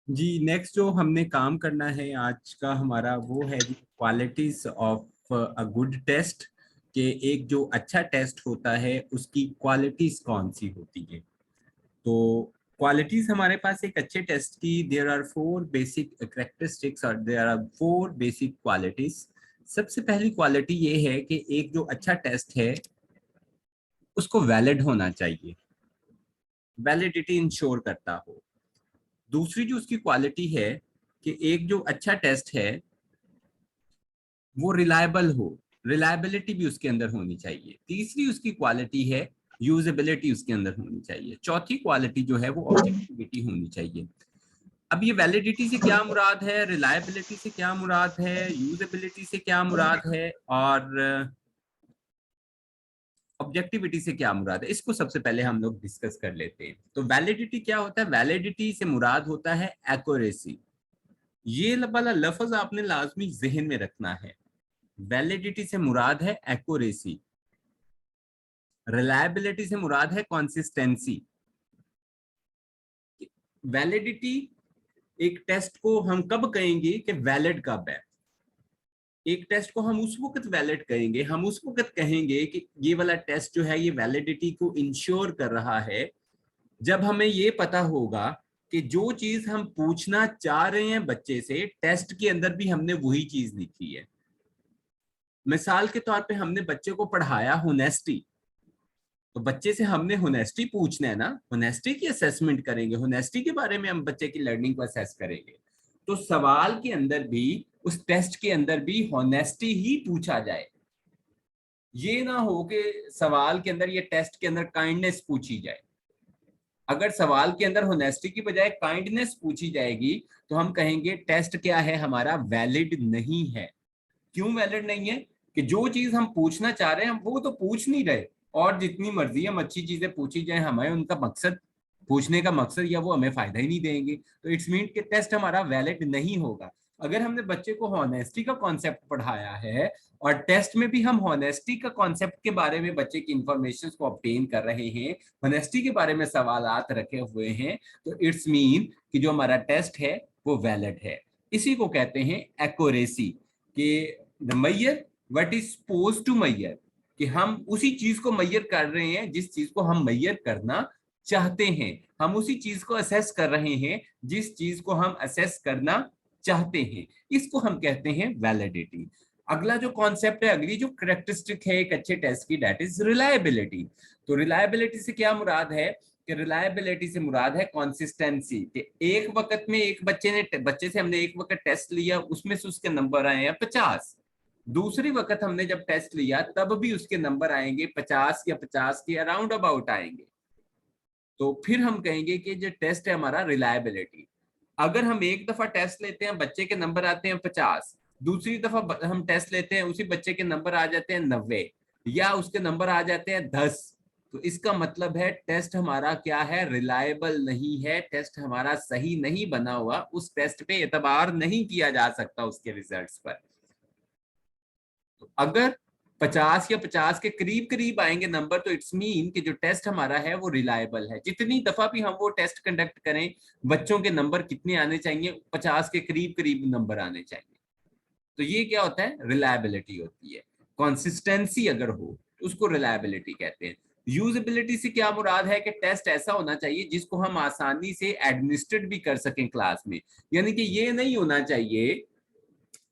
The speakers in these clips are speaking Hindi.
जी, नेक्स्ट जो हमने काम करना है आज का हमारा वो है जी qualities of a good test. के एक जो अच्छा टेस्ट होता है उसकी क्वालिटीज कौन सी होती है। तो क्वालिटीज हमारे पास एक अच्छे टेस्ट की there are four basic characteristics और there are four basic qualities. सबसे पहली क्वालिटी ये है कि एक जो अच्छा टेस्ट है उसको वैलिड होना चाहिए, वैलिडिटी इंश्योर करता हो। दूसरी जो उसकी क्वालिटी है कि एक जो अच्छा टेस्ट है वो रिलायबल हो, रिलायबिलिटी भी उसके अंदर होनी चाहिए। तीसरी उसकी क्वालिटी है यूजेबिलिटी उसके अंदर होनी चाहिए। चौथी क्वालिटी जो है वो ऑब्जेक्टिविटी होनी चाहिए। अब ये वैलिडिटी से क्या मुराद है, रिलायबिलिटी से क्या मुराद है, यूजेबिलिटी से क्या मुराद है और ऑब्जेक्टिविटी से क्या मुराद है, इसको सबसे पहले हम लोग डिस्कस कर लेते हैं। तो वैलिडिटी क्या होता है, वैलिडिटी से मुराद होता है एक्यूरेसी। ये वाला लफ्ज आपने लाजमी जहन में रखना है। वैलिडिटी से मुराद है एक्यूरेसी, रिलायबिलिटी से मुराद है कंसिस्टेंसी। वैलिडिटी, एक टेस्ट को हम कब कहेंगे कि वैलिड कब है, एक टेस्ट को हम उस वक्त वैलिड कहेंगे, हम उस वक्त कहेंगे कि ये वाला टेस्ट जो है ये वैलिडिटी को इंश्योर कर रहा है जब हमें ये पता होगा कि जो चीज हम पूछना चाह रहे हैं बच्चे से टेस्ट के अंदर भी हमने वही चीज लिखी है। मिसाल के तौर पे हमने बच्चे को पढ़ाया होनेस्टी, तो बच्चे से हमने होनेस्टी पूछना है ना, होनेस्टी की असेसमेंट करेंगे, होनेस्टी के बारे में हम बच्चे की लर्निंग को असेस करेंगे। तो सवाल के अंदर भी, उस टेस्ट के अंदर भी होनेस्टी ही पूछा जाए। ये ना हो कि सवाल के अंदर, ये टेस्ट के अंदर काइंडनेस पूछी जाए। अगर सवाल के अंदर होनेस्टी की बजाय काइंडनेस पूछी जाएगी तो हम कहेंगे टेस्ट क्या है हमारा, वैलिड नहीं है। क्यों वैलिड नहीं है, कि जो चीज हम पूछना चाह रहे हैं हम वो तो पूछ नहीं रहे, और जितनी मर्जी हम अच्छी चीजें पूछी जाए हमें उनका मकसद, पूछने का मकसद या वो हमें फायदा ही नहीं देंगे, तो इट्स मीन कि टेस्ट हमारा वैलिड नहीं होगा। अगर हमने बच्चे को हॉनेस्टी का कॉन्सेप्ट पढ़ाया है और टेस्ट में भी हम हॉनेस्टी का कॉन्सेप्ट के बारे में बच्चे की इंफॉर्मेशन को ऑब्टेन कर रहे हैं, हॉनेस्टी के बारे में सवालात रखे हुए हैं, तो इट्स मीन कि जो हमारा टेस्ट है वो वैलिड है। इसी को कहते हैं एक्यूरेसी, कि the measure what is suppose to measure, कि हम उसी चीज को मैयर कर रहे हैं जिस चीज को हम मैयर करना चाहते हैं, हम उसी चीज को असेस कर रहे हैं जिस चीज को हम असेस करना चाहते हैं। इसको हम कहते हैं वैलिडिटी। अगला जो कॉन्सेप्ट है, अगली जो करेक्टरिस्टिक है एक अच्छे टेस्ट की, दैट इज रिलायबिलिटी। तो रिलायबिलिटी से क्या मुराद है, कि रिलायबिलिटी से मुराद है कंसिस्टेंसी, कि एक वक्त में एक बच्चे से हमने एक वक्त टेस्ट लिया उसमें से उसके नंबर आए हैं 50, दूसरी वक्त हमने जब टेस्ट लिया तब भी उसके नंबर आएंगे 50 या 50 के अराउंड अबाउट आएंगे। तो फिर हम कहेंगे कि जो टेस्ट है हमारा रिलायबिलिटी। अगर हम एक दफा टेस्ट लेते हैं बच्चे के नंबर आते हैं 50, दूसरी दफा हम टेस्ट लेते हैं उसी बच्चे के नंबर आ जाते हैं 90 या उसके नंबर आ जाते हैं 10, तो इसका मतलब है टेस्ट हमारा क्या है, रिलायबल नहीं है, टेस्ट हमारा सही नहीं बना हुआ, उस टेस्ट पे एतबार नहीं किया जा सकता उसके रिजल्ट्स पर। तो अगर 50 या 50 के करीब करीब आएंगे नंबर तो इट्स मीन कि जो टेस्ट हमारा है वो रिलायबल है। जितनी दफा भी हम वो टेस्ट कंडक्ट करें बच्चों के नंबर कितने आने चाहिए, 50 के करीब करीब नंबर आने चाहिए। तो ये क्या होता है, रिलायबिलिटी होती है। कंसिस्टेंसी अगर हो तो उसको रिलायबिलिटी कहते हैं। यूजेबिलिटी से क्या मुराद है, कि टेस्ट ऐसा होना चाहिए जिसको हम आसानी से एडमिनिस्ट्रेट भी कर सकें क्लास में। यानी कि ये नहीं होना चाहिए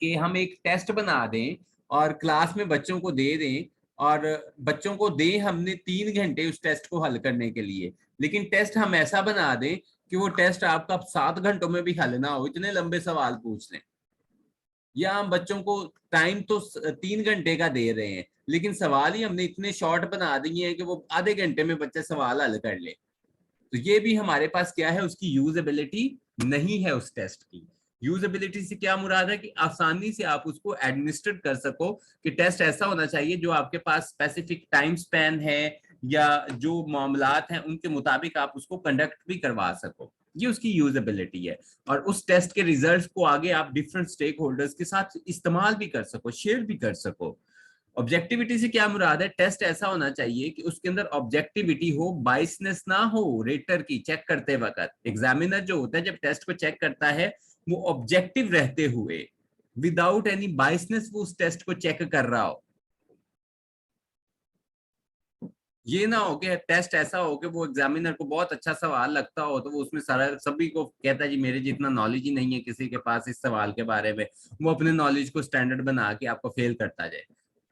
कि हम एक टेस्ट बना दें और क्लास में बच्चों को दे दें, और बच्चों को दें हमने 3 घंटे उस टेस्ट को हल करने के लिए, लेकिन टेस्ट हम ऐसा बना दें कि वो टेस्ट आपका 7 घंटों में भी हल ना हो, इतने लंबे सवाल पूछ लें। या हम बच्चों को टाइम तो 3 घंटे का दे रहे हैं लेकिन सवाल ही हमने इतने शॉर्ट बना दिए हैं कि वो आधे घंटे में बच्चे सवाल हल कर ले, तो ये भी हमारे पास क्या है, उसकी यूजेबिलिटी नहीं है उस टेस्ट की। यूजेबिलिटी से क्या मुराद है, कि आसानी से आप उसको एडमिनिस्ट्रेट कर सको, कि टेस्ट ऐसा होना चाहिए जो आपके पास स्पेसिफिक टाइम स्पैन है या जो मामलात हैं उनके मुताबिक आप उसको कंडक्ट भी करवा सको, ये उसकी यूजेबिलिटी है। और उस टेस्ट के रिजल्ट्स को आगे आप डिफरेंट स्टेक होल्डर्स के साथ इस्तेमाल भी कर सको, शेयर भी कर सको। ऑब्जेक्टिविटी से क्या मुराद है? टेस्ट ऐसा होना चाहिए कि उसके अंदर ऑब्जेक्टिविटी हो, बाइसनेस ना हो रेटर की चेक करते वक्त। एग्जामिनर जो होता है जब टेस्ट को चेक करता है वो ऑब्जेक्टिव रहते हुए विदाउट एनी बाइसनेस वो उस टेस्ट को चेक कर रहा हो। ये ना हो कि टेस्ट ऐसा हो कि वो एग्जामिनर को बहुत अच्छा सवाल लगता हो तो वो उसमें सारा सभी को कहता है जी मेरे जितना नॉलेज ही नहीं है किसी के पास इस सवाल के बारे में, वो अपने नॉलेज को स्टैंडर्ड बना के आपको फेल करता जाए।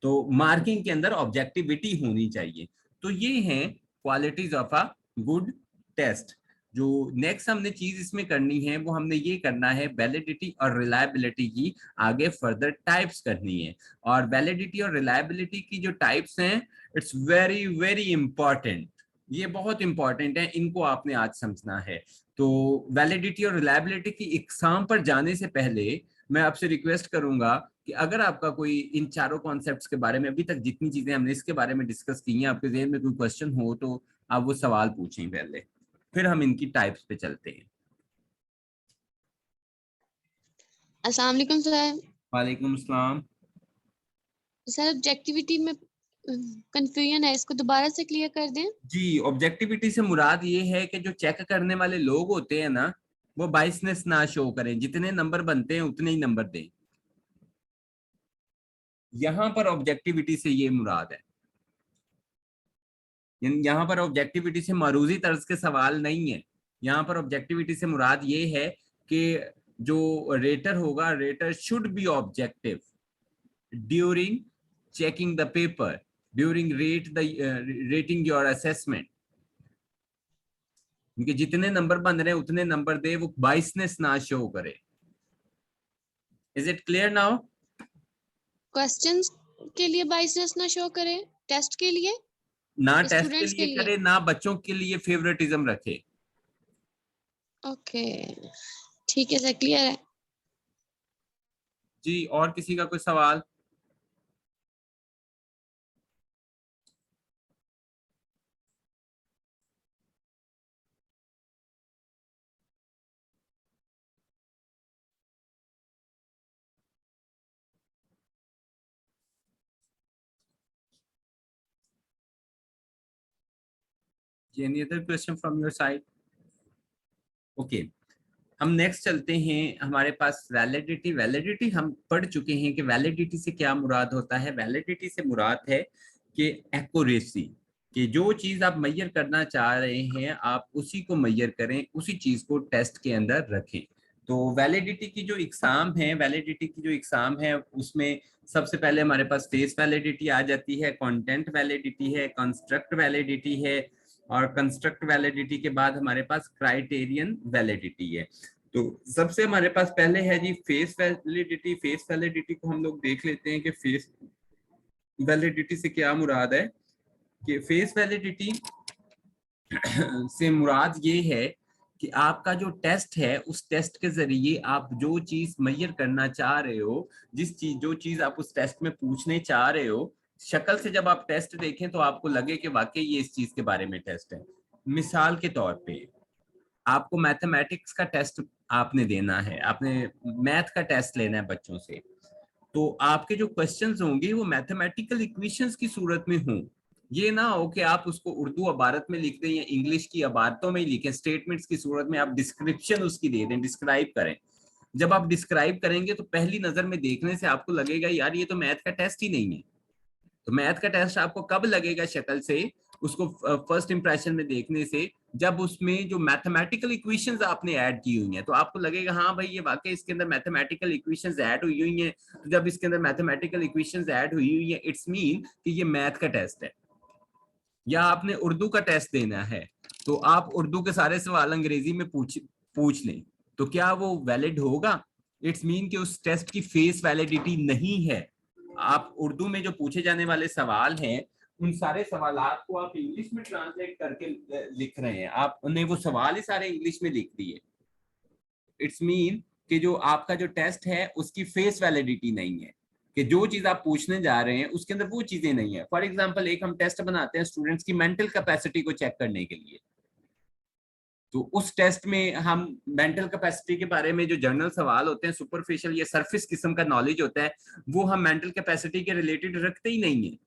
तो मार्किंग के अंदर ऑब्जेक्टिविटी होनी चाहिए। तो ये हैं qualities of a good test. जो नेक्स्ट हमने चीज इसमें करनी है वो हमने ये करना है वैलिडिटी और रिलायबिलिटी की आगे फर्दर टाइप्स करनी है। और वैलिडिटी और रिलायबिलिटी की जो टाइप्स हैं इट्स वेरी वेरी इंपॉर्टेंट, ये बहुत इंपॉर्टेंट है, इनको आपने आज समझना है। तो वैलिडिटी और रिलायबिलिटी की एग्जाम पर जाने से पहले मैं आपसे रिक्वेस्ट करूंगा कि अगर आपका कोई इन चारों कॉन्सेप्ट्स के बारे में अभी तक जितनी चीजें हमने इसके बारे में डिस्कस की हैं आपके जहन में कोई क्वेश्चन हो तो आप वो सवाल पूछें पहले, फिर हम इनकी टाइप्स पे चलते हैं। अस्सलाम वालेकुम सर। वालेकुम अस्सलाम। सर ऑब्जेक्टिविटी में कंफ्यूजन है, इसको दोबारा से क्लियर कर दें। जी, ऑब्जेक्टिविटी से मुराद ये है कि जो चेक करने वाले लोग होते हैं ना वो बाइसनेस ना शो करें, जितने नंबर बनते हैं उतने ही नंबर दें। यहां पर ऑब्जेक्टिविटी से ये मुराद है, यहां पर ऑब्जेक्टिविटी से मारूजी तर्ज के सवाल नहीं है। यहां पर ऑब्जेक्टिविटी से मुराद ये है कि जो रेटर होगा rater should be objective during checking the paper, during rating your assessment. क्योंकि जितने नंबर बन रहे हैं उतने नंबर दे, वो बाइसनेस ना शो करे। Is it clear now? Questions के लिए बाइसेस ना शो करें, टेस्ट के लिए, ना टेस्ट के स्टूडेंट्स के लिए लिए। करे ना बच्चों के लिए फेवरेटिज्म रखे। ओके, ठीक है सर, क्लियर है। जी, और किसी का कोई सवाल? Any other question from your side? Okay, हम नेक्स्ट चलते हैं। हमारे पास वैलिडिटी, वैलिडिटी हम पढ़ चुके हैं कि वैलिडिटी से क्या मुराद होता है। वैलिडिटी से मुराद है कि एक्यूरेसी, कि जो चीज आप मैयर करना चाह रहे हैं आप उसी को मैयर करें, उसी चीज को टेस्ट के अंदर रखें। तो वैलिडिटी की जो एग्जाम है, वैलिडिटी की जो एग्जाम है उसमें सबसे पहले हमारे पास फेस वैलिडिटी आ जाती है, कंटेंट वैलिडिटी है, कंस्ट्रक्ट वैलिडिटी है, और कंस्ट्रक्ट वैलिडिटी के बाद हमारे पास क्राइटेरियन वैलिडिटी है। तो सबसे हमारे पास पहले है जी फेस वैलिडिटी। फेस वैलिडिटी को हम लोग देख लेते हैं कि फेस वैलिडिटी से क्या मुराद है। कि फेस वैलिडिटी से मुराद ये है कि आपका जो टेस्ट है उस टेस्ट के जरिए आप जो चीज मैयर करना चाह रहे हो, जो चीज आप उस टेस्ट में पूछने चाह रहे हो, शक्ल से जब आप टेस्ट देखें तो आपको लगे कि वाकई ये इस चीज के बारे में टेस्ट है। मिसाल के तौर पे आपको मैथमेटिक्स का टेस्ट आपने देना है, आपने मैथ का टेस्ट लेना है बच्चों से, तो आपके जो क्वेश्चंस होंगे वो मैथमेटिकल इक्वेशंस की सूरत में हों। ये ना हो कि आप उसको उर्दू अबारत में लिख दें या इंग्लिश की अबारतों में लिखें, स्टेटमेंट्स की सूरत में आप डिस्क्रिप्शन उसकी दे दें, डिस्क्राइब करें। जब आप डिस्क्राइब करेंगे तो पहली नजर में देखने से आपको लगेगा यार ये तो मैथ का टेस्ट ही नहीं है। तो मैथ का टेस्ट आपको कब लगेगा शक्ल से, उसको फर्स्ट इंप्रेशन में देखने से, जब उसमें जो मैथमेटिकल इक्वेशंस आपने ऐड की हुई हैं तो आपको लगेगा हाँ भाई ये वाकई इसके अंदर मैथमेटिकल इक्वेशंस ऐड हुई हुई हैं। तो जब इसके अंदर मैथमेटिकल इक्वेशंस ऐड हुई हुई हैं इट्स मीन कि ये मैथ का टेस्ट है। या आपने उर्दू का टेस्ट देना है तो आप उर्दू के सारे सवाल अंग्रेजी में पूछ लें, तो क्या वो वैलिड होगा? इट्स मीन कि उस टेस्ट की फेस वैलिडिटी नहीं है। आप उर्दू में जो पूछे जाने वाले सवाल हैं उन सारे सवालात को आप इंग्लिश में ट्रांसलेट करके लिख रहे हैं, आपने वो सवाल ही सारे इंग्लिश में लिख दिए। इट्स मीन कि जो आपका जो टेस्ट है उसकी फेस वैलिडिटी नहीं है, कि जो चीज आप पूछने जा रहे हैं उसके अंदर वो चीजें नहीं है। फॉर एग्जांपल एक हम टेस्ट बनाते हैं स्टूडेंट्स की मेंटल कैपेसिटी को चेक करने के लिए। तो उस टेस्ट में हम मेंटल कैपेसिटी के बारे में जो जनरल सवाल होते हैं, सुपरफिशियल या सरफेस किस्म का नॉलेज होता है, वो हम मेंटल कैपेसिटी के रिलेटेड रखते ही नहीं है।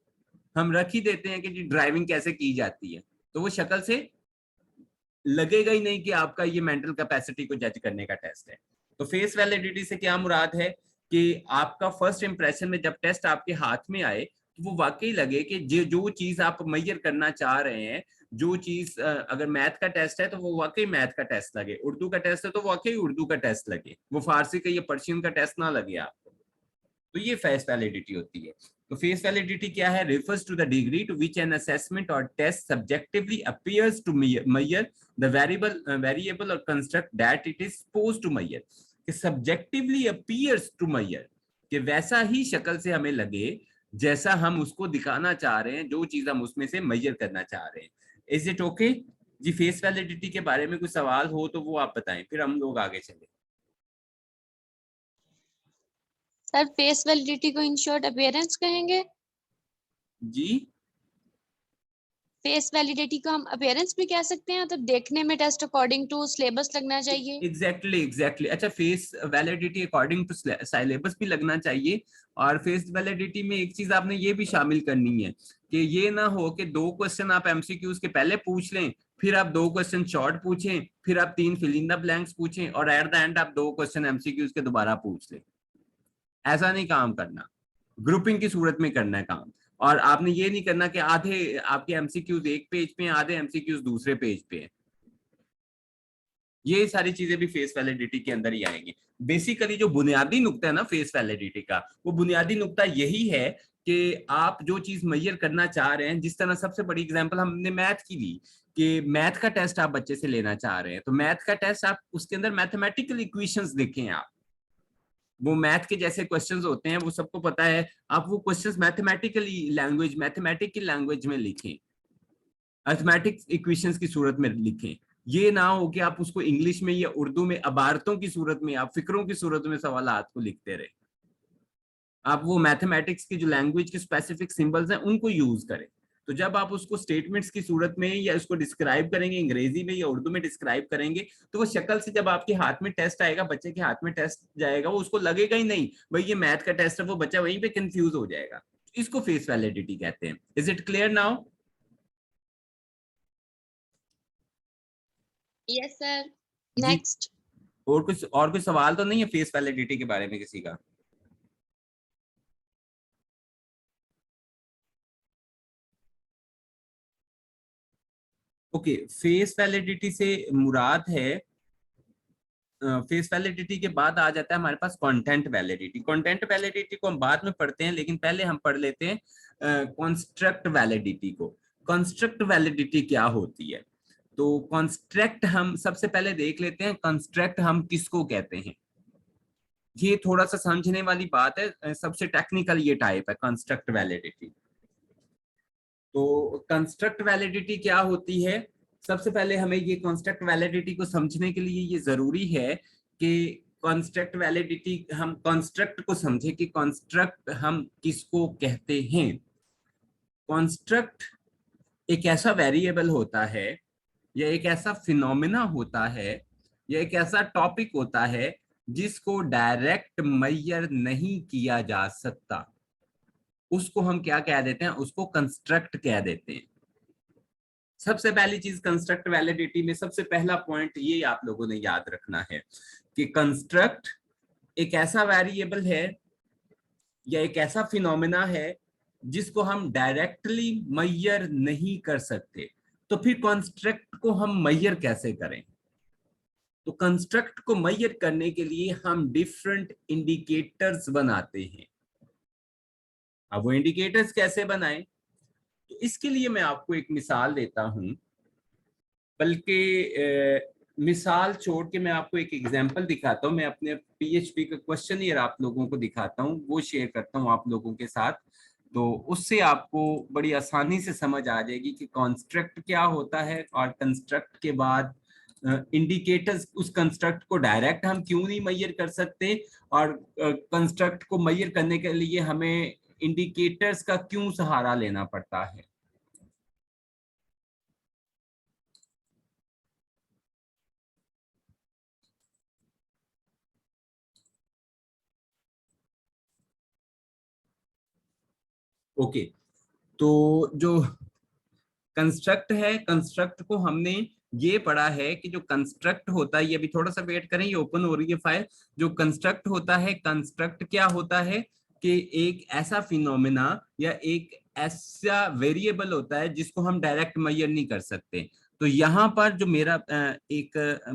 हम रख ही देते हैं कि जी ड्राइविंग कैसे की जाती है, तो वो शक्ल से लगेगा ही नहीं कि आपका ये मेंटल कैपेसिटी को जज करने का टेस्ट है। तो फेस वैलिडिटी से क्या मुराद है कि आपका फर्स्ट इंप्रेशन में जब टेस्ट आपके हाथ में आए तो वो वाकई लगे कि जो चीज आप मेजर करना चाह रहे हैं, जो चीज अगर मैथ का टेस्ट है तो वो वाकई मैथ का टेस्ट लगे, उर्दू का टेस्ट है तो वाकई उर्दू का टेस्ट लगे, वो फारसी का या पर्शियन का टेस्ट ना लगे आपको। तो ये फेस वैलिडिटी होती है। तो फेस वैलिडिटी क्या है? Refers to the degree to which an assessment or test subjectively appears to measure the variable or construct that it is supposed to measure. कि सब्जेक्टिवली अपीयर्स टू मेजर, कि वैसा ही शक्ल से हमें लगे जैसा हम उसको दिखाना चाह रहे हैं, जो चीज हम उसमें से मेजर करना चाह रहे हैं। इज इट ओके जी? फेस वैलिडिटी के बारे में कुछ सवाल हो तो वो आप बताएं, फिर हम लोग आगे चले। सर फेस वैलिडिटी को इन शॉर्ट अपीयरेंस कहेंगे। जी फेस वैलिडिटी को हम अपीयरेंस भी कह सकते हैं, तो देखने में टेस्ट अकॉर्डिंग टू सिलेबस लगना चाहिए। एग्जैक्टली। अच्छा, face validity according to syllabus भी लगना चाहिए। और फेस वैलिडिटी में एक चीज आपने ये भी शामिल करनी है कि ये ना हो कि 2 क्वेश्चन आप एमसीक्यूज के पहले पूछ लें, फिर आप 2 क्वेश्चन शॉर्ट पूछें, फिर आप 3 फिल इन द ब्लैंक्स पूछें और एट द एंड आप 2 क्वेश्चन एमसीक्यूज के दोबारा पूछ लें। ऐसा नहीं काम करना, ग्रुपिंग की सूरत में करना है काम। और आपने ये नहीं करना कि आधे आपके एमसीक्यूज एक पेज पे हैं, आधे एमसीक्यूज दूसरे पेज पे हैं। ये सारी चीजें भी फेस वैलिडिटी के अंदर ही आएंगी। बेसिकली जो बुनियादी नुक्ता है ना फेस वैलिडिटी का, वो बुनियादी नुक्ता यही है कि आप जो चीज मेजर करना चाह रहे हैं, जिस तरह सबसे बड़ी एग्जांपल हमने मैथ की ली कि मैथ का टेस्ट आप बच्चे से लेना चाह रहे हैं, तो मैथ का टेस्ट आप उसके अंदर मैथमेटिकल इक्वेशंस देखें। आप वो मैथ के जैसे क्वेश्चंस होते हैं, वो सबको पता है, आप वो क्वेश्चंस मैथमेटिकल लैंग्वेज में लिखें, अर्थमेटिक्स इक्वेशंस की सूरत में लिखें। ये ना हो कि आप उसको इंग्लिश में या उर्दू में अबारतों की सूरत में, आप फिक्रों की सूरत में सवालात को लिखते रहे। आप वो मैथमेटिक्स की जो लैंग्वेज के स्पेसिफिक सिंबल्स हैं उनको यूज करें। तो जब आप उसको स्टेटमेंट्स की सूरत में या उसको डिस्क्राइब करेंगे अंग्रेजी में या उर्दू में डिस्क्राइब करेंगे, तो वो शक्ल से जब आपके हाथ में टेस्ट आएगा, बच्चे के हाथ में टेस्ट जाएगा, वो उसको लगेगा ही नहीं भाई ये मैथ का टेस्ट है, वो बच्चा वहीं पे कंफ्यूज हो जाएगा। इसको फेस वैलिडिटी कहते हैं। Is it clear now? Yes sir. जी। नेक्स्ट। और कुछ सवाल तो नहीं है फेस वैलिडिटी के बारे में किसी का? ओके, फेस वैलिडिटी से मुराद है, फेस वैलिडिटी के बाद आ जाता है हमारे पास कंटेंट वैलिडिटी। कंटेंट वैलिडिटी को हम बाद में पढ़ते हैं, लेकिन पहले हम पढ़ लेते हैं कंस्ट्रक्ट वैलिडिटी को। कंस्ट्रक्ट वैलिडिटी क्या होती है? तो कंस्ट्रक्ट हम सबसे पहले देख लेते हैं, कंस्ट्रक्ट हम किसको कहते हैं। ये थोड़ा सा समझने वाली बात है, सबसे टेक्निकल ये टाइप है कंस्ट्रक्ट वैलिडिटी। तो कंस्ट्रक्ट वैलिडिटी क्या होती है? सबसे पहले हमें ये कंस्ट्रक्ट वैलिडिटी को समझने के लिए ये जरूरी है कि कंस्ट्रक्ट वैलिडिटी, हम कंस्ट्रक्ट को समझे कि कंस्ट्रक्ट हम किसको कहते हैं। कंस्ट्रक्ट एक ऐसा वेरिएबल होता है या एक ऐसा फिनोमिना होता है या एक ऐसा टॉपिक होता है जिसको डायरेक्ट मेजर नहीं किया जा सकता। उसको हम क्या कह देते हैं? उसको कंस्ट्रक्ट कह देते हैं। सबसे पहली चीज कंस्ट्रक्ट वैलिडिटी में सबसे पहला पॉइंट ये आप लोगों ने याद रखना है कि कंस्ट्रक्ट एक ऐसा वेरिएबल है या एक ऐसा फिनोमिना है जिसको हम डायरेक्टली मेजर नहीं कर सकते। तो फिर कंस्ट्रक्ट को हम मेजर कैसे करें? तो कंस्ट्रक्ट को मेजर करने के लिए हम डिफरेंट इंडिकेटर्स बनाते हैं। अब वो इंडिकेटर्स कैसे बनाएं? तो इसके लिए मैं आपको एक मिसाल देता हूं, बल्कि मिसाल छोड़ के मैं आपको एक एग्जांपल दिखाता हूं। मैं अपने पीएचपी का क्वेश्चन ईयर आप लोगों को दिखाता हूं, वो शेयर करता हूं आप लोगों के साथ। तो उससे आपको बड़ी आसानी से समझ आ जाएगी कि कंस्ट्रक्ट क्या होता है और कंस्ट्रक्ट के बाद इंडिकेटर्स, उस कंस्ट्रक्ट को डायरेक्ट हम क्यों नहीं मेजर कर सकते और कंस्ट्रक्ट को मेजर करने के लिए हमें इंडिकेटर्स का क्यों सहारा लेना पड़ता है। ओके, तो जो कंस्ट्रक्ट है, कंस्ट्रक्ट को हमने ये पढ़ा है कि जो कंस्ट्रक्ट होता है, ये अभी थोड़ा सा वेट करें, ये ओपन हो रही है फाइल। जो कंस्ट्रक्ट होता है, कंस्ट्रक्ट क्या होता है कि एक ऐसा फिनोमेना या एक ऐसा वेरिएबल होता है जिसको हम डायरेक्ट मेजर नहीं कर सकते। तो यहाँ पर जो मेरा एक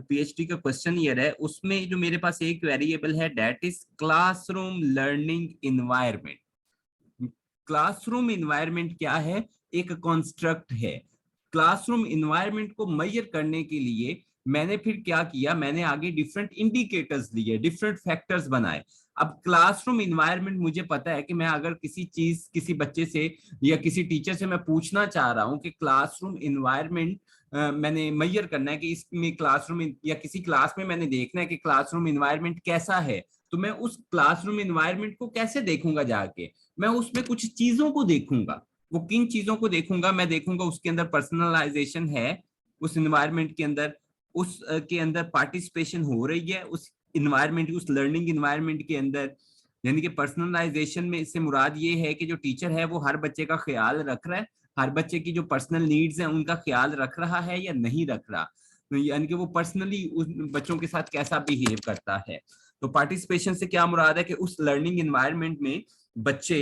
पीएचडी का क्वेश्चन ईयर है, उसमें जो मेरे पास एक वेरिएबल है, that is classroom learning environment. Classroom environment क्या है? एक कॉन्स्ट्रक्ट है। क्लासरूम इन्वायरमेंट को मेजर करने के लिए मैंने फिर क्या किया, मैंने आगे डिफरेंट इंडिकेटर्स लिए, डिफरेंट फैक्टर्स बनाए। अब क्लासरूम इन्वायरमेंट, मुझे पता है कि मैं अगर किसी चीज, किसी बच्चे से या किसी टीचर से मैं पूछना चाह रहा हूं कि क्लासरूम इन्वायरमेंट मैंने मेजर करना है कि इसमें क्लासरूम या किसी क्लास में मैंने देखना है कि क्लासरूम इन्वायरमेंट कैसा है, तो मैं उस क्लासरूम इन्वायरमेंट को कैसे देखूंगा? जाके मैं उसमें कुछ चीजों को देखूंगा। वो किन चीजों को देखूंगा? मैं देखूंगा उसके अंदर पर्सनलाइजेशन है, उस इन्वायरमेंट के अंदर, उस के अंदर पार्टिसिपेशन हो रही है उस इन्वायरमेंट, उस लर्निंग इन्वायरमेंट के अंदर। यानी कि पर्सनलाइजेशन में इससे मुराद ये है कि जो टीचर है वो हर बच्चे का ख्याल रख रहा है, हर बच्चे की जो पर्सनल नीड्स हैं उनका ख्याल रख रहा है या नहीं रख रहा, यानी कि वो पर्सनली उस बच्चों के साथ कैसा बिहेव करता है। तो पार्टिसिपेशन से क्या मुराद है कि उस लर्निंग इन्वायरमेंट में बच्चे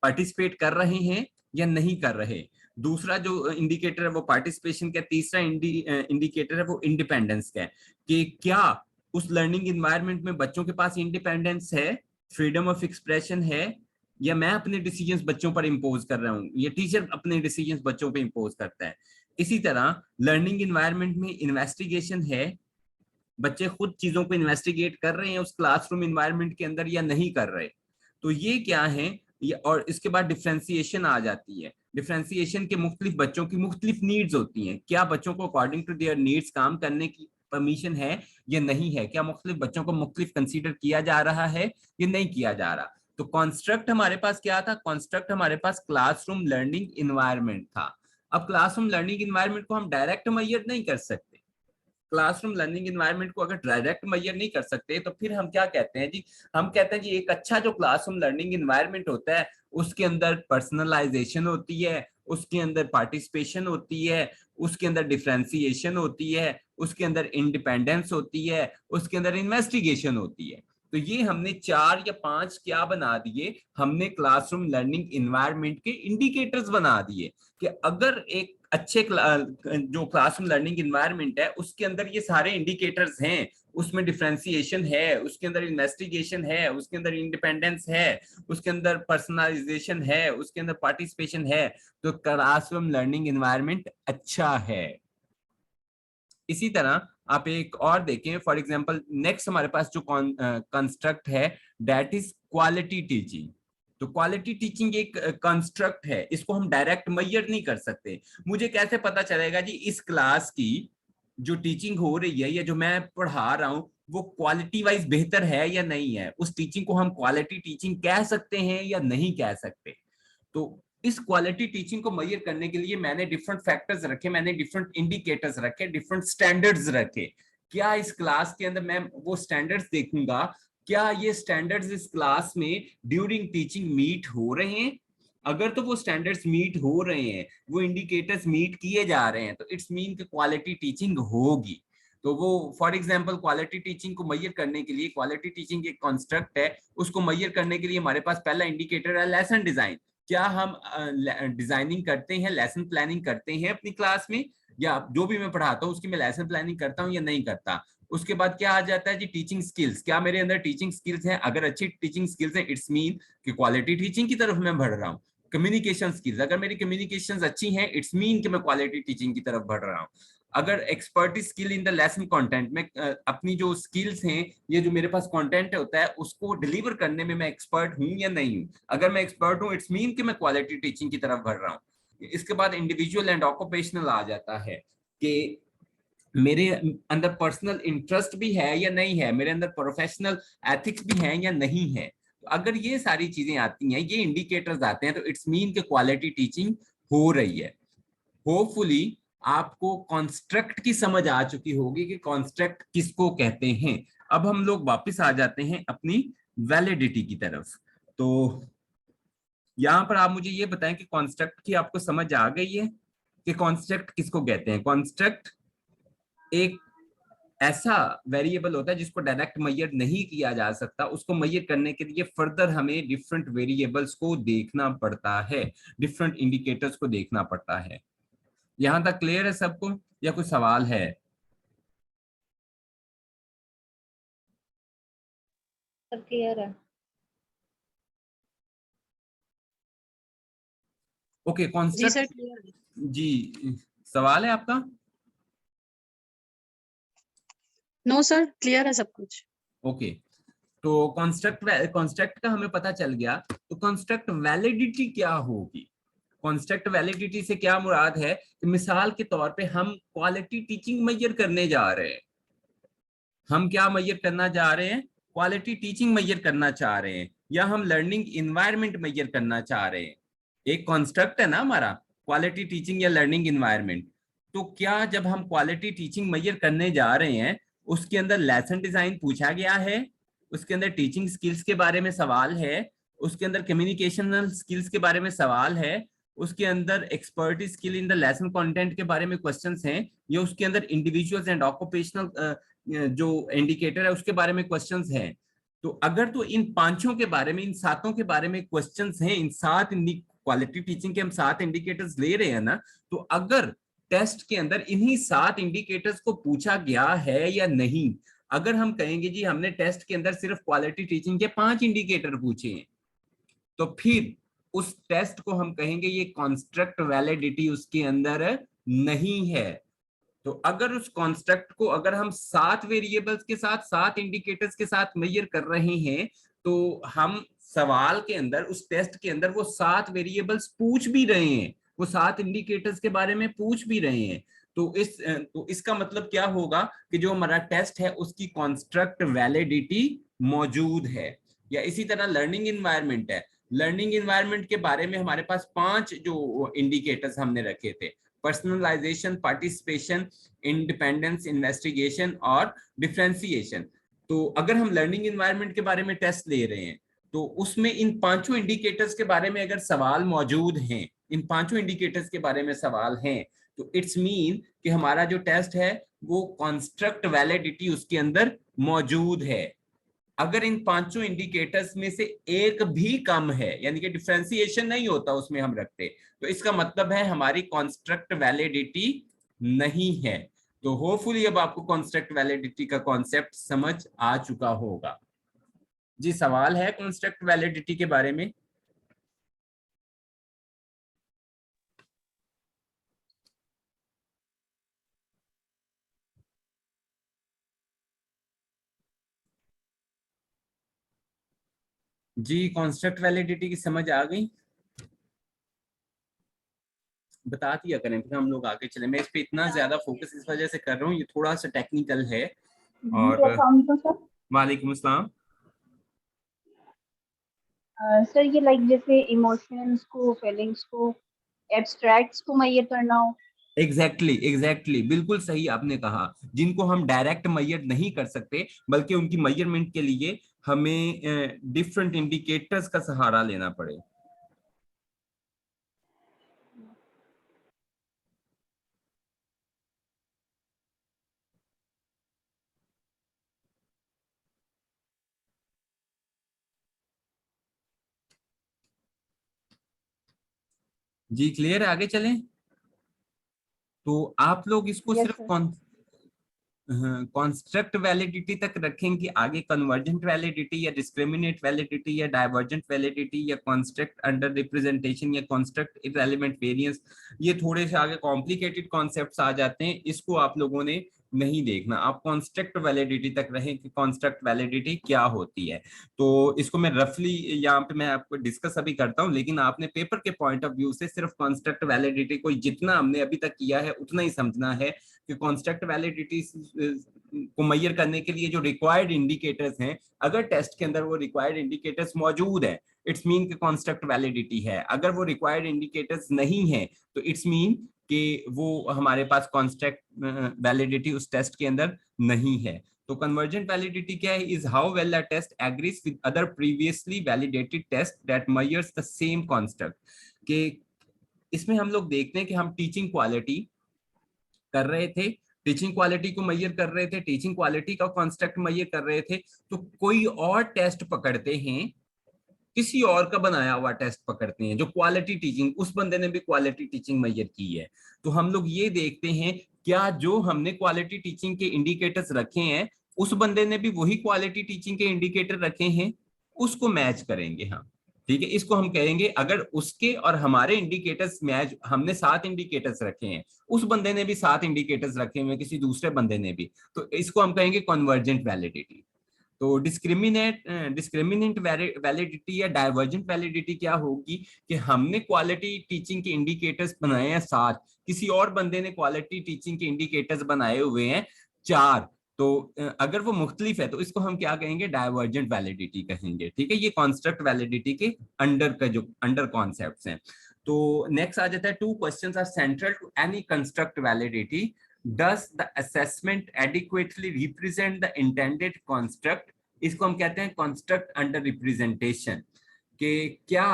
पार्टिसिपेट कर रहे हैं या नहीं कर रहे। दूसरा जो इंडिकेटर है वो पार्टिसिपेशन का, तीसरा इंडिकेटर है वो इंडिपेंडेंस का है कि क्या उस लर्निंग इन्वायरमेंट में बच्चों के पास इंडिपेंडेंस है, फ्रीडम ऑफ एक्सप्रेशन है, या मैं अपने डिसीजंस बच्चों पर इम्पोज कर रहा हूँ, या टीचर अपने डिसीजंस बच्चों पर इम्पोज करता है। इसी तरह लर्निंग इन्वायरमेंट में इन्वेस्टिगेशन है, बच्चे खुद चीजों को इन्वेस्टिगेट कर रहे हैं उस क्लासरूम इन्वायरमेंट के अंदर या नहीं कर रहे। तो ये क्या है ये, और इसके बाद डिफ्रेंसिएशन आ जाती है। डिफ्रेंसिएशन के मुख्तलिफ बच्चों की मुख्तलिफ नीड्स होती हैं, क्या बच्चों को अकॉर्डिंग टू देयर नीड्स काम करने की परमिशन है या नहीं है, क्या मुख्तलिफ बच्चों को मुख्तलिफ कंसीडर किया जा रहा है या नहीं किया जा रहा। तो कॉन्स्ट्रक्ट हमारे पास क्या था? कॉन्स्ट्रक्ट हमारे पास क्लासरूम लर्निंग इन्वायरमेंट था। अब क्लासरूम लर्निंग इन्वायरमेंट को हम डायरेक्ट मेजर नहीं कर सकते। क्लासरूम लर्निंग एनवायरनमेंट को अगर डायरेक्ट मेजर नहीं कर सकते तो फिर हम क्या कहते हैं जी? हम कहते हैं जी एक अच्छा जो क्लासरूम लर्निंग एनवायरनमेंट होता है उसके अंदर पर्सनलाइजेशन होती है, उसके अंदर पार्टिसिपेशन होती है, उसके अंदर डिफरेंशिएशन होती है, उसके अंदर इंडिपेंडेंस होती है, उसके अंदर इन्वेस्टिगेशन होती है। तो ये हमने 4 या 5 क्या बना दिए, हमने क्लासरूम लर्निंग एनवायरनमेंट के इंडिकेटर्स बना दिए कि अगर एक अच्छे जो क्लासरूम लर्निंग एनवायरनमेंट है उसके अंदर ये सारे इंडिकेटर्स हैं, उसमें डिफरेंशिएशन है, उसके अंदर इन्वेस्टिगेशन है, उसके अंदर इंडिपेंडेंस है, उसके अंदर पर्सनलाइजेशन है, उसके अंदर पार्टिसिपेशन है, तो क्लासरूम लर्निंग एनवायरनमेंट अच्छा है। इसी तरह आप एक और देखें, फॉर एग्जांपल नेक्स्ट हमारे पास जो कंस्ट्रक्ट है दैट इज क्वालिटी टीचिंग। तो क्वालिटी टीचिंग एक कंस्ट्रक्ट है, इसको हम डायरेक्ट मेजर नहीं कर सकते। मुझे कैसे पता चलेगा जी इस क्लास की जो टीचिंग हो रही है या जो मैं पढ़ा रहा हूँ वो क्वालिटी वाइज बेहतर है या नहीं है? उस टीचिंग को हम क्वालिटी टीचिंग कह सकते हैं या नहीं कह सकते? तो इस क्वालिटी टीचिंग को मेजर करने के लिए मैंने डिफरेंट फैक्टर्स रखे, मैंने डिफरेंट इंडिकेटर्स रखे, डिफरेंट स्टैंडर्ड्स रखे। क्या इस क्लास के अंदर मैं वो स्टैंडर्ड्स देखूंगा, क्या ये स्टैंडर्ड्स इस क्लास में ड्यूरिंग टीचिंग मीट हो रहे हैं? अगर तो वो स्टैंडर्ड्स मीट हो रहे हैं, वो इंडिकेटर्स मीट किए जा रहे हैं, तो इट्स मीन कि क्वालिटी टीचिंग होगी। तो वो फॉर एग्जांपल क्वालिटी टीचिंग को मेजर करने के लिए, क्वालिटी टीचिंग एक कॉन्स्ट्रक्ट है, उसको मेजर करने के लिए हमारे पास पहला इंडिकेटर है लेसन डिजाइन। क्या हम डिजाइनिंग करते हैं, लेसन प्लानिंग करते हैं अपनी क्लास में, या जो भी मैं पढ़ाता हूँ उसकी मैं लेसन प्लानिंग करता हूँ या नहीं करता? उसके बाद क्या आ जाता है जी? Teaching skills. क्या मेरे अंदर टीचिंग स्किल्स हैं? अगर अच्छी टीचिंग स्किल्स हैं इट्स मीन कि क्वालिटी टीचिंग की तरफ मैं बढ़ रहा हूँ। कम्युनिकेशन स्किल्स, अगर मेरी कम्युनिकेशन अच्छी हैं इट्स मीन कि मैं क्वालिटी टीचिंग की तरफ बढ़ रहा हूँ। अगर expertise skill in the lesson content में, अपनी जो स्किल्स हैं, ये जो मेरे पास कंटेंट होता है उसको डिलीवर करने में मैं एक्सपर्ट हूं या नहीं हूं, अगर मैं एक्सपर्ट हूं इट्स मीन कि मैं क्वालिटी टीचिंग की तरफ बढ़ रहा हूं। इसके बाद इंडिविजुअल एंड ऑक्यूपेशनल आ जाता है कि मेरे अंदर पर्सनल इंटरेस्ट भी है या नहीं है, मेरे अंदर प्रोफेशनल एथिक्स भी हैं या नहीं है। तो अगर ये सारी चीजें आती हैं, ये इंडिकेटर्स आते हैं, तो इट्स मीन कि क्वालिटी टीचिंग हो रही है। होपफुली आपको कॉन्स्ट्रक्ट की समझ आ चुकी होगी कि कॉन्स्ट्रक्ट किसको कहते हैं। अब हम लोग वापस आ जाते हैं अपनी वैलिडिटी की तरफ। तो यहाँ पर आप मुझे ये बताएं कि कॉन्स्ट्रक्ट की आपको समझ आ गई है कि कॉन्स्ट्रक्ट किसको कहते हैं। कॉन्स्ट्रक्ट एक ऐसा वेरिएबल होता है जिसको डायरेक्ट मेजर नहीं किया जा सकता, उसको मेजर करने के लिए फर्दर हमें डिफरेंट वेरिएबल्स को देखना पड़ता है, डिफरेंट इंडिकेटर्स को देखना पड़ता है। यहां तक क्लियर है सबको या कोई सवाल है? सब क्लियर है। ओके, जी कॉन्स्ट्रक्ट। सर क्लियर है। जी, सवाल है आपका? नो सर क्लियर है सब कुछ। ओके, तो कॉन्स्ट्रक्ट का हमें पता चल गया, तो कॉन्स्ट्रक्ट वैलिडिटी क्या होगी? कॉन्स्ट्रक्ट वैलिडिटी से क्या मुराद है कि मिसाल के तौर पे हम क्वालिटी टीचिंग मेजर करने जा रहे हैं। हम क्या मेजर करना जा रहे हैं? क्वालिटी टीचिंग मेजर करना चाह रहे हैं, या हम लर्निंग इन्वायरमेंट मेजर करना चाह रहे हैं। एक कॉन्स्ट्रक्ट है ना हमारा, क्वालिटी टीचिंग या लर्निंग इन्वायरमेंट। तो क्या जब हम क्वालिटी टीचिंग मेजर करने जा रहे हैं, उसके अंदर लेसन डिजाइन पूछा गया है, उसके अंदर टीचिंग स्किल्स के बारे में सवाल है, उसके अंदर कम्युनिकेशनल स्किल्स के बारे में सवाल है, उसके अंदर expertise skill in the lesson content के बारे में क्वेश्चंस हैं, या उसके अंदर इंडिविजुअल्स एंड ऑक्यूपेशनल जो इंडिकेटर है उसके बारे में क्वेश्चंस हैं। तो अगर तो इन पांचों के बारे में, इन सातों के बारे में क्वेश्चंस हैं, इन सात क्वालिटी टीचिंग के हम 7 इंडिकेटर्स ले रहे हैं ना, तो अगर टेस्ट के अंदर इन्हीं 7 इंडिकेटर्स को पूछा गया है या नहीं, अगर हम कहेंगे जी हमने टेस्ट के अंदर सिर्फ क्वालिटी टीचिंग के 5 इंडिकेटर पूछे हैं, तो फिर उस टेस्ट को हम कहेंगे ये कॉन्स्ट्रक्ट वैलिडिटी उसके अंदर नहीं है। तो अगर उस कॉन्स्ट्रक्ट को अगर हम 7 वेरिएबल्स के साथ, 7 इंडिकेटर्स के साथ मेजर कर रहे हैं, तो हम सवाल के अंदर, उस टेस्ट के अंदर वो 7 वेरिएबल्स पूछ भी रहे हैं, वो 7 इंडिकेटर्स के बारे में पूछ भी रहे हैं। तो इसका मतलब क्या होगा कि जो हमारा टेस्ट है उसकी कॉन्स्ट्रक्ट वैलिडिटी मौजूद है। या इसी तरह लर्निंग इन्वायरमेंट है, लर्निंग इन्वायरमेंट के बारे में हमारे पास 5 जो इंडिकेटर्स हमने रखे थे, पर्सनलाइजेशन, पार्टिसिपेशन, इंडिपेंडेंस, इन्वेस्टिगेशन और डिफरेंशिएशन। तो अगर हम लर्निंग इन्वायरमेंट के बारे में टेस्ट ले रहे हैं, तो उसमें इन पांचों इंडिकेटर्स के बारे में अगर सवाल मौजूद हैं, इन पांचों इंडिकेटर्स के बारे में सवाल हैं, तो इट्स मीन कि हमारा जो टेस्ट है वो कॉन्स्ट्रक्ट वैलिडिटी उसके अंदर मौजूद है। अगर इन पांचों इंडिकेटर्स में से एक भी कम है, यानी कि डिफरेंशिएशन नहीं होता उसमें हम रखते, तो इसका मतलब है हमारी कॉन्स्ट्रक्ट वैलिडिटी नहीं है। तो होपफुली अब आपको कॉन्स्ट्रक्ट वैलिडिटी का कॉन्सेप्ट समझ आ चुका होगा। जी, सवाल है कॉन्स्ट्रक्ट वैलिडिटी के बारे में? जी, कॉन्स्ट्रक्ट वैलिडिटी की समझ आ गई? बता दिया करें फिर हम लोग आगे चले। मैं इस पे इतना ज्यादा फोकस इस वजह से कर रहा हूँ, ये थोड़ा सा टेक्निकल है। और वालेकुम अस्सलाम। सर ये लाइक जैसे इमोशंस को, फीलिंग्स को, एब्स्ट्रैक्ट्स को मेजर करना हो। एग्जैक्टली बिल्कुल सही आपने कहा, जिनको हम डायरेक्ट मेजर नहीं कर सकते, बल्कि उनकी मेजरमेंट के लिए हमें डिफरेंट इंडिकेटर्स का सहारा लेना पड़े। जी क्लियर है, आगे चलें। तो आप लोग इसको Yes, सिर्फ sir. कॉन्स्ट्रक्ट वैलिडिटी तक रखें कि आगे कन्वर्जेंट वैलिडिटी या डिस्क्रिमिनेट वैलिडिटी या डाइवर्जेंट वैलिडिटी या कॉन्स्ट्रक्ट अंडर रिप्रेजेंटेशन या कॉन्स्ट्रक्ट इररेलेवेंट वेरिएंस, ये थोड़े से आगे कॉम्प्लिकेटेड कॉन्सेप्ट्स आ जाते हैं, इसको आप लोगों ने नहीं देखना। आप कॉन्स्ट्रक्ट वैलिडिटी तक रहें कि कॉन्स्ट्रक्ट वैलिडिटी क्या होती है। तो इसको मैं रफली यहाँ पे मैं आपको डिस्कस अभी करता हूँ, लेकिन आपने पेपर के पॉइंट ऑफ व्यू से सिर्फ कॉन्स्ट्रक्ट वैलिडिटी को जितना हमने अभी तक किया है उतना ही समझना है कि कॉन्स्ट्रक्ट वैलिडिटी को मेजर करने के लिए जो रिक्वायर्ड इंडिकेटर्स हैं, अगर टेस्ट के अंदर वो रिक्वायर्ड इंडिकेटर्स मौजूद है, इट्स मीन कि कॉन्स्ट्रक्ट वैलिडिटी है। अगर वो रिक्वायर्ड इंडिकेटर्स नहीं है, तो इट्स मीन कि वो हमारे पास कॉन्स्ट्रक्ट वैलिडिटी उस टेस्ट के अंदर नहीं है। तो कन्वर्जेंट वैलिडिटी क्या है? Is how well a test agrees with other previously validated test that measures the same construct. के इसमें हम लोग देखते हैं कि हम टीचिंग क्वालिटी कर रहे थे, टीचिंग क्वालिटी को मेजर कर रहे थे, टीचिंग क्वालिटी का कॉन्स्ट्रक्ट मेजर कर रहे थे, तो कोई और टेस्ट पकड़ते हैं, किसी और का बनाया हुआ टेस्ट पकड़ते हैं जो क्वालिटी टीचिंग, उस बंदे ने भी क्वालिटी टीचिंग मेजर की है, तो हम लोग ये देखते हैं क्या जो हमने क्वालिटी टीचिंग के इंडिकेटर्स रखे हैं उस बंदे ने भी वही क्वालिटी टीचिंग के इंडिकेटर रखे हैं, उसको मैच करेंगे हम। ठीक है, इसको हम कहेंगे अगर उसके और हमारे इंडिकेटर्स मैच, हमने 7 इंडिकेटर्स रखे हैं, उस बंदे ने भी 7 इंडिकेटर्स रखे हुए, किसी दूसरे बंदे ने भी, तो इसको हम कहेंगे कन्वर्जेंट वैलिडिटी। तो डिस्क्रिमिनेंट वैलिडिटी या डाइवर्जेंट वैलिडिटी क्या होगी कि हमने क्वालिटी टीचिंग के इंडिकेटर्स बनाए हैं 7, किसी और बंदे ने क्वालिटी टीचिंग के इंडिकेटर्स बनाए हुए हैं 4, तो अगर वो मुख्तलिफ है तो इसको हम क्या कहेंगे? डाइवर्जेंट वैलिडिटी कहेंगे। ठीक है, ये कॉन्स्ट्रक्ट वैलिडिटी के अंडर का जो अंडर कॉन्सेप्ट्स हैं। तो नेक्स्ट आ जाता है, 2 questions are central to any construct validity. Does the assessment adequately represent the intended construct? इसको हम कहते हैं construct under representation, कि क्या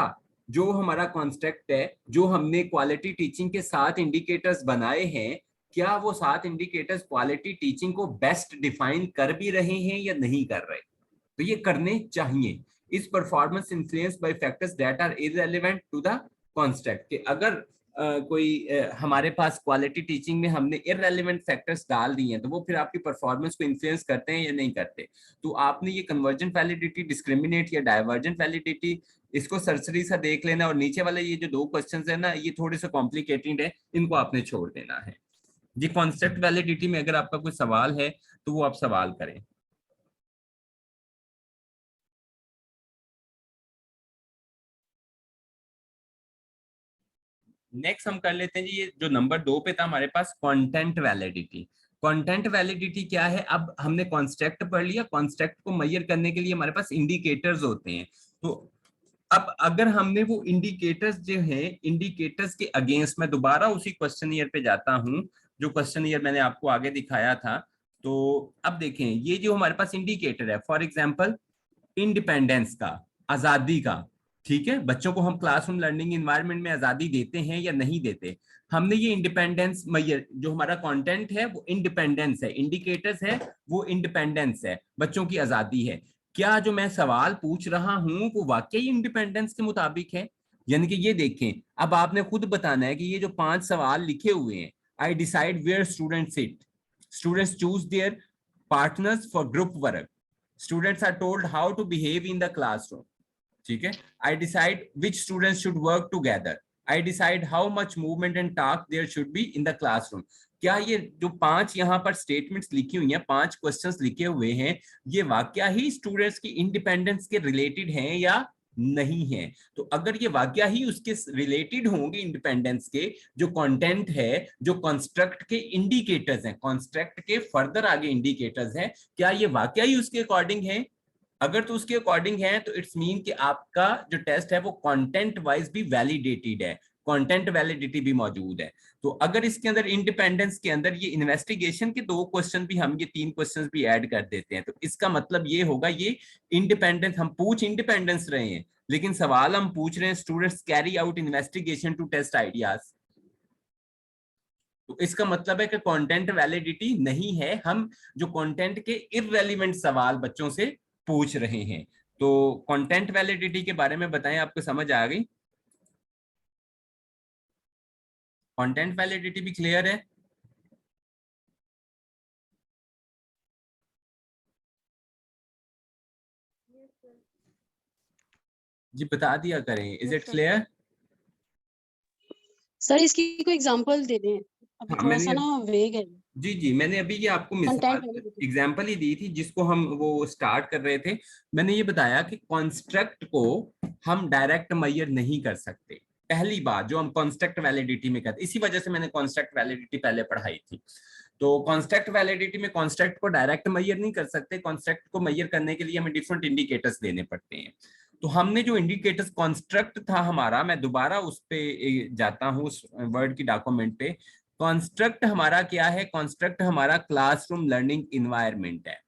जो हमारा construct है, जो हमने क्वालिटी टीचिंग के 7 इंडिकेटर्स बनाए हैं, क्या वो 7 इंडिकेटर्स क्वालिटी टीचिंग को बेस्ट डिफाइन कर भी रहे हैं या नहीं कर रहे? तो ये करने चाहिए। इस performance influence by factors that are irrelevant to the construct, कि अगर हमारे पास क्वालिटी टीचिंग में हमने इररिलेवेंट फैक्टर्स डाल दिए हैं तो वो फिर आपकी परफॉर्मेंस को इन्फ्लुएंस करते हैं या नहीं करते। तो आपने ये कन्वर्जेंट वैलिडिटी, डिस्क्रिमिनेट या डाइवर्जेंट वैलिडिटी, इसको सरसरी सा देख लेना, और नीचे वाले ये जो 2 क्वेश्चंस है ना, ये थोड़े से कॉम्प्लिकेटेड है, इनको आपने छोड़ देना है जी। कॉन्सेप्ट वैलिडिटी में अगर आपका कोई सवाल है तो वो आप सवाल करें। नेक्स्ट हम कर लेते हैं जी, ये जो नंबर 2 पे था हमारे पास, कंटेंट वैलिडिटी। कंटेंट वैलिडिटी क्या है? अब हमने कॉन्स्ट्रक्ट पढ़ लिया, कॉन्स्ट्रक्ट को मेजर करने के लिए हमारे पास इंडिकेटर्स होते हैं, तो अब अगर हमने वो इंडिकेटर्स जो है, इंडिकेटर्स के अगेंस्ट, मैं दोबारा उसी क्वेश्चन ईयर पे जाता हूं जो क्वेश्चन ईयर मैंने आपको आगे दिखाया था। तो अब देखें, ये जो हमारे पास इंडिकेटर है, फॉर एग्जांपल इंडिपेंडेंस का, आजादी का, ठीक है, बच्चों को हम क्लासरूम लर्निंग एनवायरनमेंट में आजादी देते हैं या नहीं देते, हमने ये इंडिपेंडेंस मेजर, जो हमारा कंटेंट है वो इंडिपेंडेंस है, इंडिकेटर्स है वो इंडिपेंडेंस है, बच्चों की आजादी है। क्या जो मैं सवाल पूछ रहा हूं वो वाकई इंडिपेंडेंस के मुताबिक है? यानी कि ये देखें, अब आपने खुद बताना है कि ये जो 5 सवाल लिखे हुए हैं, I decide where students sit, students choose their partners for group work, students are told how to behave in the classroom, ठीक है, I decide which students should work together, I decide how much movement and talk there should be in the classroom। क्या ये जो 5 यहाँ पर स्टेटमेंट्स लिखी हुई हैं, 5 क्वेश्चंस लिखे हुए हैं, ये वाकया ही स्टूडेंट्स की इंडिपेंडेंस के रिलेटेड हैं या नहीं है? तो अगर ये वाकया ही उसके रिलेटेड होंगे इंडिपेंडेंस के, जो कंटेंट है, जो कंस्ट्रक्ट के इंडिकेटर्स हैं, कंस्ट्रक्ट के फर्दर आगे इंडिकेटर्स हैं, क्या ये वाकया ही उसके अकॉर्डिंग है? अगर तो उसके अकॉर्डिंग है तो इट्स मीन कि आपका जो टेस्ट है वो कंटेंट वाइज भी वैलिडेटेड है, कंटेंट वैलिडिटी भी मौजूद है। तो अगर इसके अंदर इंडिपेंडेंस के अंदर ये इन्वेस्टिगेशन के 2 क्वेश्चन भी, हम ये 3 क्वेश्चन भी ऐड कर देते हैं, तो इसका मतलब ये होगा ये इंडिपेंडेंस, हम पूछ इंडिपेंडेंस रहे हैं लेकिन सवाल हम पूछ रहे हैं students carry out investigation to test ideas, तो इसका मतलब है कि कंटेंट वैलिडिटी नहीं है, हम जो कंटेंट के इररेलेवेंट सवाल बच्चों से पूछ रहे हैं। तो कंटेंट वैलिडिटी के बारे में बताएं, आपको समझ आ गई? कंटेंट वैलिडिटी भी क्लियर है? जी बता दिया करें, इज इट क्लियर? सर इसकी कोई एग्जांपल दे दें, अभी थोड़ा सा ना वेग है। जी जी, मैंने अभी ये आपको मिसाल एग्जांपल ही दी थी जिसको हम वो स्टार्ट कर रहे थे। मैंने ये बताया कि कॉन्स्ट्रक्ट को हम डायरेक्ट मेजर नहीं कर सकते, पहली बात जो हम कॉन्स्ट्रक्ट वैलिडिटी में करते, इसी वजह से मैंने कॉन्स्ट्रक्ट वैलिडिटी पहले पढ़ाई थी। तो कॉन्स्ट्रक्ट वैलिडिटी में कॉन्स्ट्रक्ट को डायरेक्ट मेजर नहीं कर सकते, कॉन्स्ट्रक्ट को मेजर करने के लिए हमें डिफरेंट इंडिकेटर्स देने पड़ते हैं। तो हमने जो इंडिकेटर्स कॉन्स्ट्रक्ट था हमारा, मैं दोबारा उस पे जाता हूँ, उस वर्ड की डॉक्यूमेंट पे। कॉन्स्ट्रक्ट हमारा क्या है? कॉन्स्ट्रक्ट हमारा क्लासरूम लर्निंग इन्वायरमेंट है।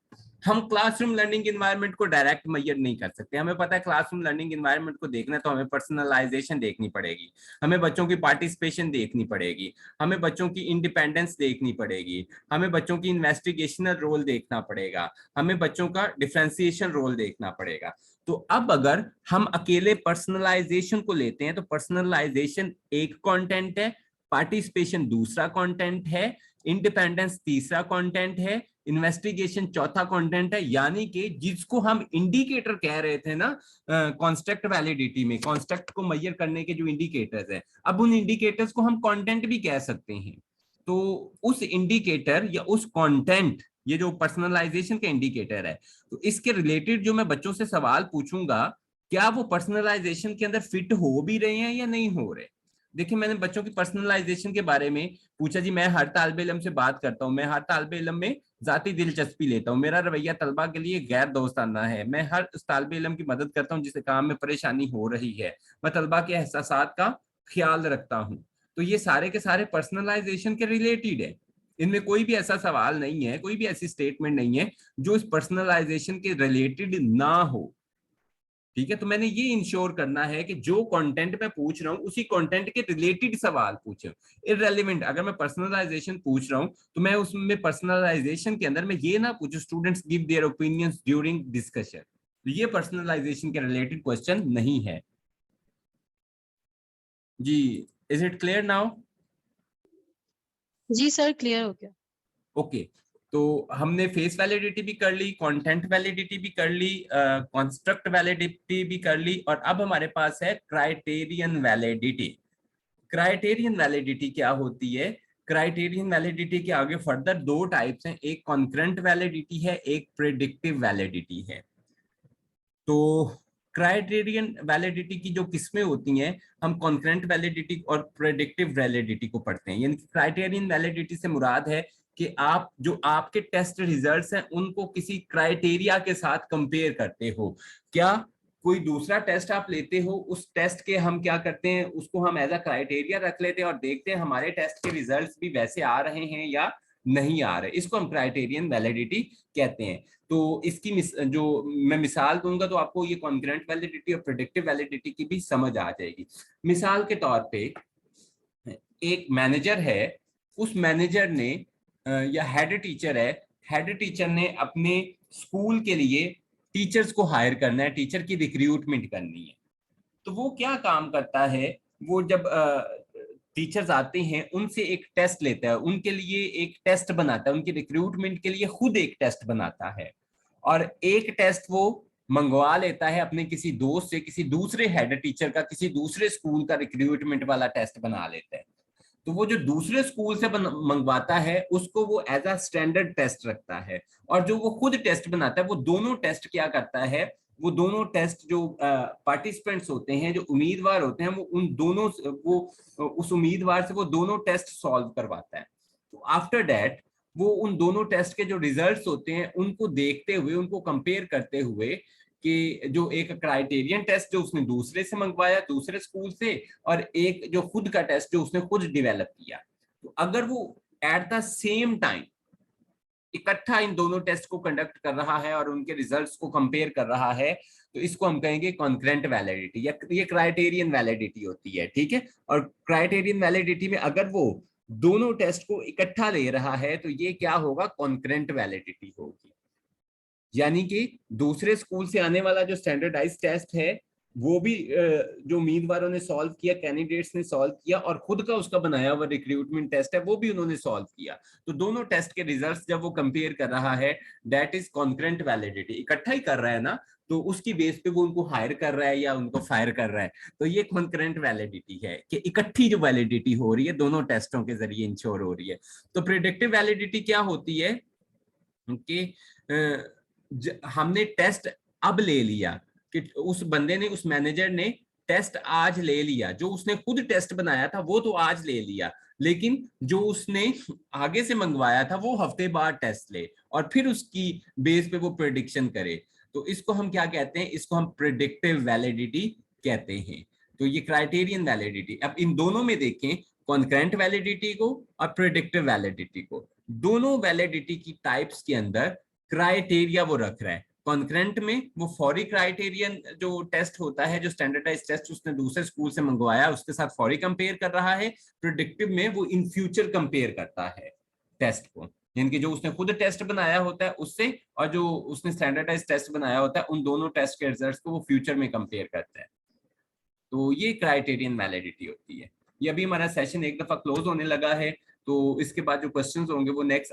हम क्लासरूम लर्निंग एनवायरनमेंट को डायरेक्ट मेजर नहीं कर सकते। हमें पता है क्लासरूम लर्निंग एनवायरनमेंट को देखना है तो हमें पर्सनलाइजेशन देखनी पड़ेगी, हमें बच्चों की पार्टिसिपेशन देखनी पड़ेगी, हमें बच्चों की इंडिपेंडेंस देखनी पड़ेगी, हमें बच्चों की इन्वेस्टिगेशनल रोल देखना पड़ेगा, हमें बच्चों का डिफरेंशिएशन रोल देखना पड़ेगा। तो अब अगर हम अकेले पर्सनलाइजेशन को लेते हैं तो पर्सनलाइजेशन एक कंटेंट है, पार्टिसिपेशन दूसरा कंटेंट है, इंडिपेंडेंस तीसरा कंटेंट है, इन्वेस्टिगेशन चौथा कंटेंट है। यानी कि जिसको हम इंडिकेटर कह रहे थे ना कॉन्स्ट्रक्ट वैलिडिटी में, कॉन्स्ट्रक्ट को मेजर करने के जो इंडिकेटर्स है, अब उन इंडिकेटर्स को हम कंटेंट भी कह सकते हैं। तो उस इंडिकेटर या उस कंटेंट, ये जो पर्सनलाइजेशन का इंडिकेटर है, तो इसके रिलेटेड जो मैं बच्चों से सवाल पूछूंगा, क्या वो पर्सनलाइजेशन के अंदर फिट हो भी रहे हैं या नहीं हो रहे। देखिए मैंने बच्चों की पर्सनलाइजेशन के बारे में पूछा जी, मैं हर तालिब इल्म से बात करता हूँ, मैं हर तालिब इल्म में जाती दिलचस्पी लेता हूँ, मेरा रवैया तलबा के लिए गैर दोस्ताना है, मैं हर उस तालिब इल्म की मदद करता हूँ जिसे काम में परेशानी हो रही है, मैं तलबा के एहसासात का ख्याल रखता हूँ। तो ये सारे के सारे पर्सनलाइजेशन के रिलेटेड है, इनमें कोई भी ऐसा सवाल नहीं है, कोई भी ऐसी स्टेटमेंट नहीं है जो इस पर्सनलाइजेशन के रिलेटेड ना हो। ठीक है, तो मैंने ये इंश्योर करना है कि जो कंटेंट मैं पूछ रहा हूँ उसी कंटेंट के रिलेटेड सवाल पूछे, इररेलेवेंट। अगर मैं पर्सनलाइजेशन पूछ रहा हूँ तो मैं उसमें पर्सनलाइजेशन के अंदर मैं ये ना पूछूं students give their opinions during discussion, तो ये पर्सनलाइजेशन के रिलेटेड क्वेश्चन नहीं है जी। Is it clear now? जी सर, क्लियर हो गया। ओके, तो हमने फेस वैलिडिटी भी कर ली, कंटेंट वैलिडिटी भी कर ली, कंस्ट्रक्ट वैलिडिटी भी कर ली, और अब हमारे पास है क्राइटेरियन वैलिडिटी। क्राइटेरियन वैलिडिटी क्या होती है? क्राइटेरियन वैलिडिटी के आगे फर्दर दो टाइप्स हैं, एक कॉन्करेंट वैलिडिटी है, एक प्रेडिक्टिव वैलिडिटी है। तो क्राइटेरियन वैलिडिटी की जो किस्में होती हैं, हम कॉन्करेंट वैलिडिटी और प्रेडिक्टिव वैलिडिटी को पढ़ते हैं। यानी क्राइटेरियन वैलिडिटी से मुराद है कि आप जो आपके टेस्ट रिजल्ट्स हैं उनको किसी क्राइटेरिया के साथ कंपेयर करते हो। क्या कोई दूसरा टेस्ट आप लेते हो, उस टेस्ट के हम क्या करते हैं, उसको हम एज अ क्राइटेरिया रख लेते हैं और देखते हैं हमारे टेस्ट के रिजल्ट्स भी वैसे आ रहे हैं या नहीं आ रहे, इसको हम क्राइटेरियन वैलिडिटी कहते हैं। तो इसकी जो मैं मिसाल दूंगा तो आपको ये कॉन्करेंट वैलिडिटी और प्रेडिक्टिव वैलिडिटी की भी समझ आ जाएगी। मिसाल के तौर पे एक मैनेजर है, उस मैनेजर ने या हेड टीचर है, हेड टीचर ने अपने स्कूल के लिए टीचर्स को हायर करना है, टीचर की रिक्रूटमेंट करनी है। तो वो क्या काम करता है, वो जब टीचर्स आते हैं उनसे एक टेस्ट लेता है, उनके लिए एक टेस्ट बनाता है, उनकी रिक्रूटमेंट के लिए खुद एक टेस्ट बनाता है, और एक टेस्ट वो मंगवा लेता है अपने किसी दोस्त से, किसी दूसरे हेड टीचर का किसी दूसरे स्कूल का रिक्रूटमेंट वाला टेस्ट बना लेता है। तो वो जो दूसरे स्कूल से मंगवाता है उसको वो एज अ स्टैंडर्ड टेस्ट रखता है, और जो वो खुद टेस्ट बनाता है वो दोनों टेस्ट क्या करता है, वो दोनों टेस्ट जो पार्टिसिपेंट्स होते हैं, जो उम्मीदवार होते हैं, वो उन दोनों वो उस उम्मीदवार से वो दोनों टेस्ट सॉल्व करवाता है। तो आफ्टर दैट वो उन दोनों टेस्ट के जो रिजल्ट्स होते हैं उनको देखते हुए, उनको कंपेयर करते हुए कि जो एक क्राइटेरियन टेस्ट जो उसने दूसरे से मंगवाया दूसरे स्कूल से, और एक जो खुद का टेस्ट जो उसने खुद डेवलप किया, तो अगर वो एट द सेम टाइम इकट्ठा इन दोनों टेस्ट को कंडक्ट कर रहा है और उनके रिजल्ट्स को कंपेयर कर रहा है, तो इसको हम कहेंगे कॉन्करेंट वैलिडिटी, या ये क्राइटेरियन वैलिडिटी होती है। ठीक है, और क्राइटेरियन वैलिडिटी में अगर वो दोनों टेस्ट को इकट्ठा ले रहा है तो ये क्या होगा, कॉन्करेंट वैलिडिटी होगी। यानी कि दूसरे स्कूल से आने वाला जो स्टैंडर्डाइज टेस्ट है वो भी जो उम्मीदवारों ने सॉल्व किया, कैंडिडेट्स ने सॉल्व किया, और खुद का उसका बनाया हुआ रिक्रूटमेंट टेस्ट है वो भी उन्होंने सॉल्व किया। तो दोनों टेस्ट के रिजल्ट्स जब वो कंपेयर कर रहा है, दैट इज कॉन्करेंट वैलिडिटी। इकट्ठा ही कर रहा है ना, तो उसकी बेस पे वो उनको हायर कर रहा है या उनको फायर कर रहा है, तो ये कॉन्करेंट वैलिडिटी है कि इकट्ठी जो वैलिडिटी हो रही है दोनों टेस्टों के जरिए इंश्योर हो रही है। तो प्रेडिक्टिव वैलिडिटी क्या होती है कि हमने टेस्ट अब ले लिया, कि उस बंदे ने, उस मैनेजर ने टेस्ट आज ले लिया, जो उसने खुद टेस्ट बनाया था वो तो आज ले लिया, लेकिन जो उसने आगे से मंगवाया था वो हफ्ते बाद टेस्ट ले और फिर उसकी बेस पे वो प्रेडिक्शन करे। तो इसको हम क्या कहते हैं, इसको हम प्रेडिक्टिव वैलिडिटी कहते हैं। तो ये क्राइटेरियन वैलिडिटी। अब इन दोनों में देखें, कॉन्करेंट वैलिडिटी को और प्रेडिक्टिव वैलिडिटी को, दोनों वैलिडिटी की टाइप्स के अंदर क्राइटेरिया वो रख रहा है। कॉन्करेंट में वो फौरी क्राइटेरियन जो टेस्ट होता है, जो स्टैंडर्डाइज टेस्ट उसने दूसरे स्कूल से मंगवाया उसके साथ फौरी कंपेयर कर रहा है। प्रिडिक्टिव में वो इन फ्यूचर कंपेयर करता है टेस्ट को, यानी कि जो उसने खुद टेस्ट बनाया होता है उससे और जो उसने स्टैंडर्डाइज टेस्ट बनाया होता है उन दोनों टेस्ट के रिजल्ट्स को वो फ्यूचर में कंपेयर करता है। तो ये क्राइटेरियन वैलिडिटी होती है। ये अभी हमारा सेशन एक दफा क्लोज होने लगा है, तो इसके बाद जो क्वेश्चंस होंगे वो नेक्स्ट